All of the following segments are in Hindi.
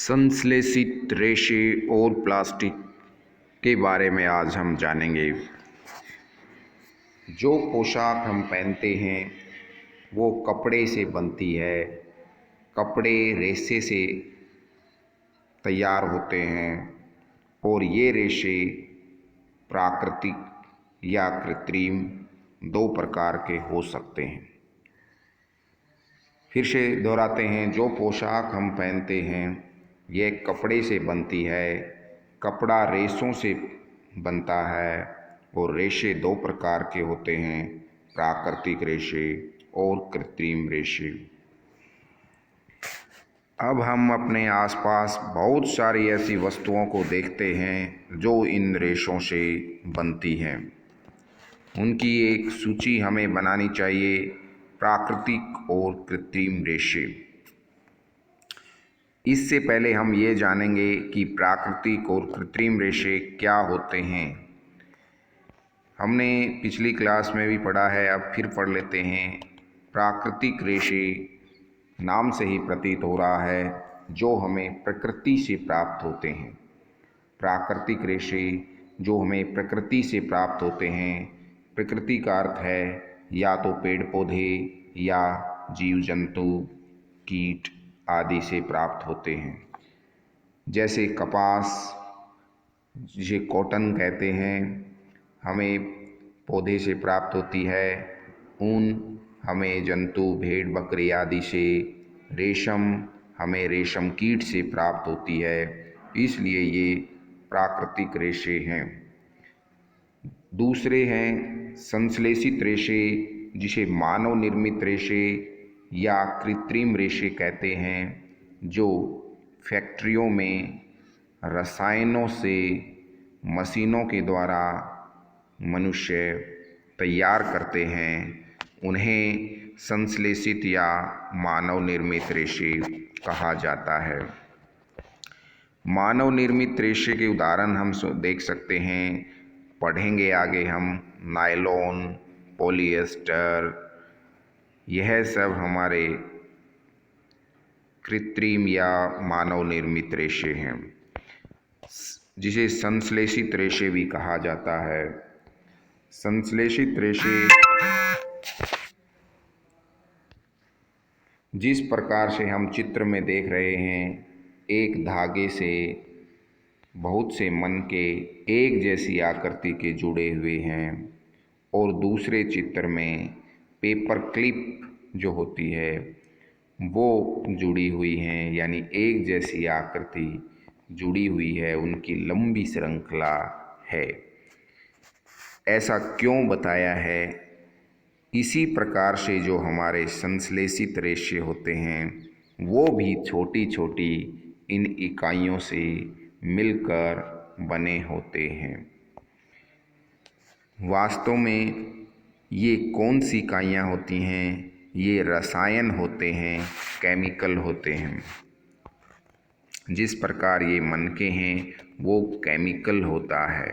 संश्लेषित रेशे और प्लास्टिक के बारे में आज हम जानेंगे। जो पोशाक हम पहनते हैं वो कपड़े से बनती है। कपड़े रेशे से तैयार होते हैं और ये रेशे प्राकृतिक या कृत्रिम दो प्रकार के हो सकते हैं। फिर से दोहराते हैं, जो पोशाक हम पहनते हैं यह कपड़े से बनती है। कपड़ा रेशों से बनता है और रेशे दो प्रकार के होते हैं, प्राकृतिक रेशे और कृत्रिम रेशे। अब हम अपने आसपास बहुत सारी ऐसी वस्तुओं को देखते हैं जो इन रेशों से बनती हैं। उनकी एक सूची हमें बनानी चाहिए, प्राकृतिक और कृत्रिम रेशे। इससे पहले हम ये जानेंगे कि प्राकृतिक और कृत्रिम रेशे क्या होते हैं। हमने पिछली क्लास में भी पढ़ा है, अब फिर पढ़ लेते हैं। प्राकृतिक रेशे नाम से ही प्रतीत हो रहा है जो हमें प्रकृति से प्राप्त होते हैं। प्राकृतिक रेशे जो हमें प्रकृति से प्राप्त होते हैं। प्रकृति का अर्थ है या तो पेड़ पौधे या जीव जंतु, कीट आदि से प्राप्त होते हैं। जैसे कपास जिसे कॉटन कहते हैं, हमें पौधे से प्राप्त होती है। ऊन हमें जंतु भेड़ बकरी आदि से। रेशम हमें रेशम कीट से प्राप्त होती है, इसलिए ये प्राकृतिक रेशे हैं। दूसरे हैं संश्लेषित रेशे, जिसे मानव निर्मित रेशे या कृत्रिम रेशे कहते हैं, जो फैक्ट्रियों में रसायनों से मशीनों के द्वारा मनुष्य तैयार करते हैं। उन्हें संश्लेषित या मानव निर्मित रेशे कहा जाता है। मानव निर्मित रेशे के उदाहरण हम देख सकते हैं, पढ़ेंगे आगे हम। नायलॉन, पॉलिएस्टर, यह सब हमारे कृत्रिम या मानव निर्मित रेशे हैं, जिसे संश्लेषित रेशे भी कहा जाता है। संश्लेषित रेशे जिस प्रकार से हम चित्र में देख रहे हैं, एक धागे से बहुत से मनके एक जैसी आकृति के जुड़े हुए हैं और दूसरे चित्र में पेपर क्लिप जो होती है वो जुड़ी हुई हैं, यानी एक जैसी आकृति जुड़ी हुई है, उनकी लंबी श्रृंखला है। ऐसा क्यों बताया है? इसी प्रकार से जो हमारे संश्लेषित रेशे होते हैं वो भी छोटी छोटी इन इकाइयों से मिलकर बने होते हैं। वास्तव में ये कौन सी इकाइयाँ होती हैं? ये रसायन होते हैं, केमिकल होते हैं। जिस प्रकार ये मनके हैं वो केमिकल होता है।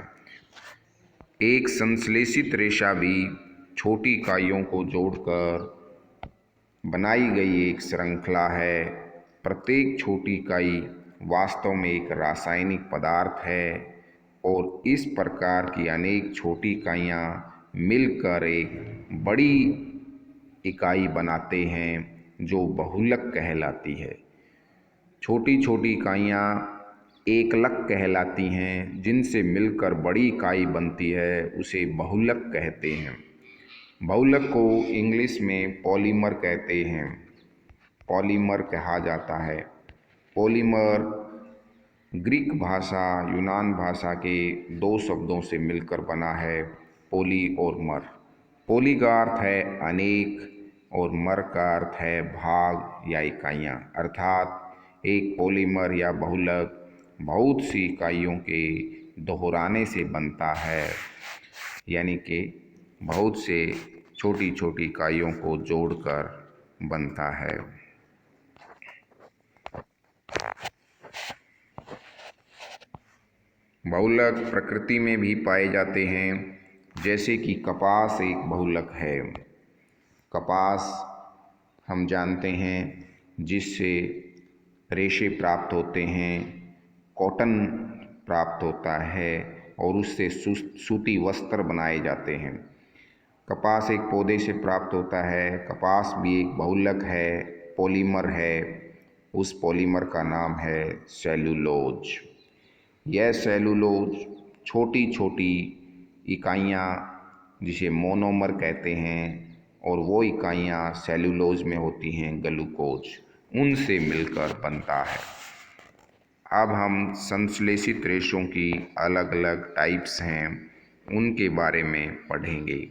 एक संश्लेषित रेशा भी छोटी इकाइयों को जोड़कर बनाई गई एक श्रृंखला है। प्रत्येक छोटी इकाई वास्तव में एक रासायनिक पदार्थ है और इस प्रकार की अनेक छोटी इकाइयाँ मिलकर एक बड़ी इकाई बनाते हैं जो बहुलक कहलाती है। छोटी छोटी इकाइयाँ एकलक कहलाती हैं, जिनसे मिलकर बड़ी इकाई बनती है, उसे बहुलक कहते हैं। बहुलक को इंग्लिश में पॉलीमर कहते हैं, पॉलीमर कहा जाता है। पॉलीमर ग्रीक भाषा, यूनान भाषा के दो शब्दों से मिलकर बना है, पोली और मर। पोली का अर्थ है अनेक और मर का अर्थ है भाग या इकाइयाँ, अर्थात एक पॉलीमर या बहुलक बहुत सी इकाइयों के दोहराने से बनता है, यानी कि बहुत से छोटी छोटी इकाइयों को जोड़कर बनता है। बहुलक प्रकृति में भी पाए जाते हैं, जैसे कि कपास एक बहुलक है। कपास हम जानते हैं जिससे रेशे प्राप्त होते हैं, कॉटन प्राप्त होता है और उससे सूती वस्त्र बनाए जाते हैं। कपास एक पौधे से प्राप्त होता है। कपास भी एक बहुलक है, पॉलीमर है। उस पॉलीमर का नाम है सेलुलोज। यह सेलुलोज छोटी छोटी इकाइयाँ जिसे मोनोमर कहते हैं और वो इकाइयाँ सेलुलोज में होती हैं ग्लूकोज, उनसे मिलकर बनता है। अब हम संश्लेषित रेशों की अलग अलग टाइप्स हैं उनके बारे में पढ़ेंगे।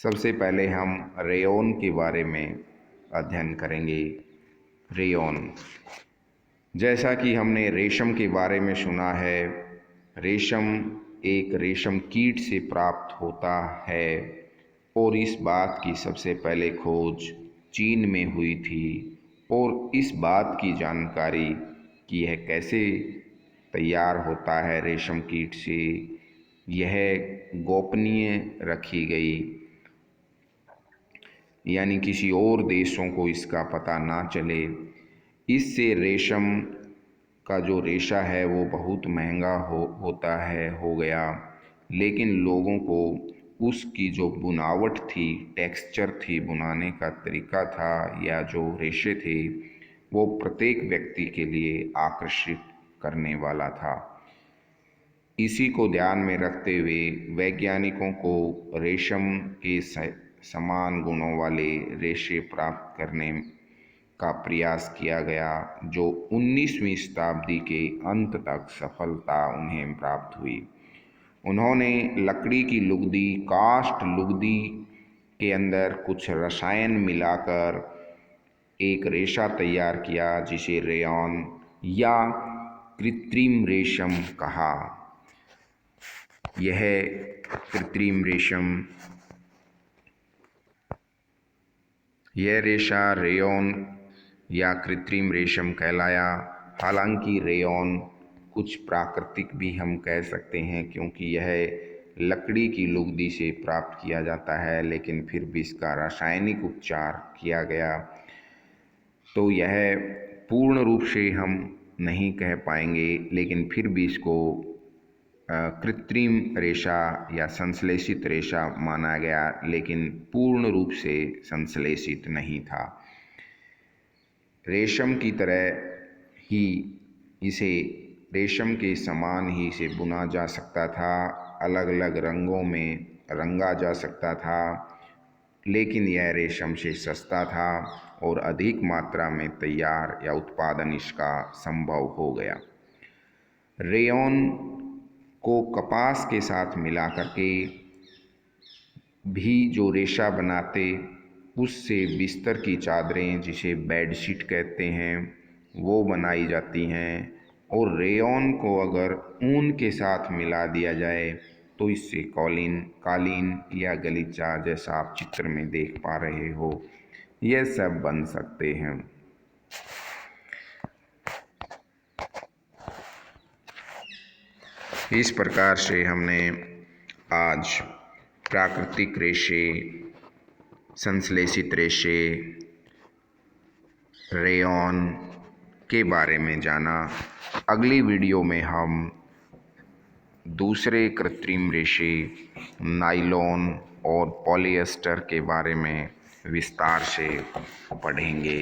सबसे पहले हम रेयॉन के बारे में अध्ययन करेंगे। रेयॉन, जैसा कि हमने रेशम के बारे में सुना है, रेशम एक रेशम कीट से प्राप्त होता है और इस बात की सबसे पहले खोज चीन में हुई थी। और इस बात की जानकारी कि यह कैसे तैयार होता है रेशम कीट से, यह गोपनीय रखी गई, यानी किसी और देशों को इसका पता ना चले। इससे रेशम का जो रेशा है वो बहुत महंगा हो गया, लेकिन लोगों को उसकी जो बुनावट थी, टेक्सचर थी, बुनाने का तरीका था या जो रेशे थे, वो प्रत्येक व्यक्ति के लिए आकर्षित करने वाला था। इसी को ध्यान में रखते हुए वैज्ञानिकों को रेशम के समान गुणों वाले रेशे प्राप्त करने का प्रयास किया गया, जो 19वीं शताब्दी के अंत तक सफलता उन्हें प्राप्त हुई। उन्होंने लकड़ी की लुगदी, कास्ट लुगदी के अंदर कुछ रसायन मिलाकर एक रेशा तैयार किया जिसे रेयॉन या कृत्रिम रेशम कहा। यह कृत्रिम रेशम, यह रेशा रेयॉन या कृत्रिम रेशम कहलाया। हालांकि रेयॉन कुछ प्राकृतिक भी हम कह सकते हैं, क्योंकि यह लकड़ी की लुगदी से प्राप्त किया जाता है, लेकिन फिर भी इसका रासायनिक उपचार किया गया, तो यह पूर्ण रूप से हम नहीं कह पाएंगे, लेकिन फिर भी इसको कृत्रिम रेशा या संश्लेषित रेशा माना गया, लेकिन पूर्ण रूप से संश्लेषित नहीं था। रेशम की तरह ही इसे रेशम के समान ही इसे बुना जा सकता था, अलग अलग रंगों में रंगा जा सकता था, लेकिन यह रेशम से सस्ता था और अधिक मात्रा में तैयार या उत्पादन इसका संभव हो गया। रेयॉन को कपास के साथ मिला करके भी जो रेशा बनाते, उससे बिस्तर की चादरें, जिसे बेडशीट कहते हैं, वो बनाई जाती हैं। और रेयॉन को अगर ऊन के साथ मिला दिया जाए तो इससे कालीन या गलीचा, जैसा आप चित्र में देख पा रहे हो, यह सब बन सकते हैं। इस प्रकार से हमने आज प्राकृतिक रेशे, संश्लेषित रेशे, रेयॉन के बारे में जाना। अगली वीडियो में हम दूसरे कृत्रिम रेशे, नायलॉन और पॉलिएस्टर के बारे में विस्तार से पढ़ेंगे।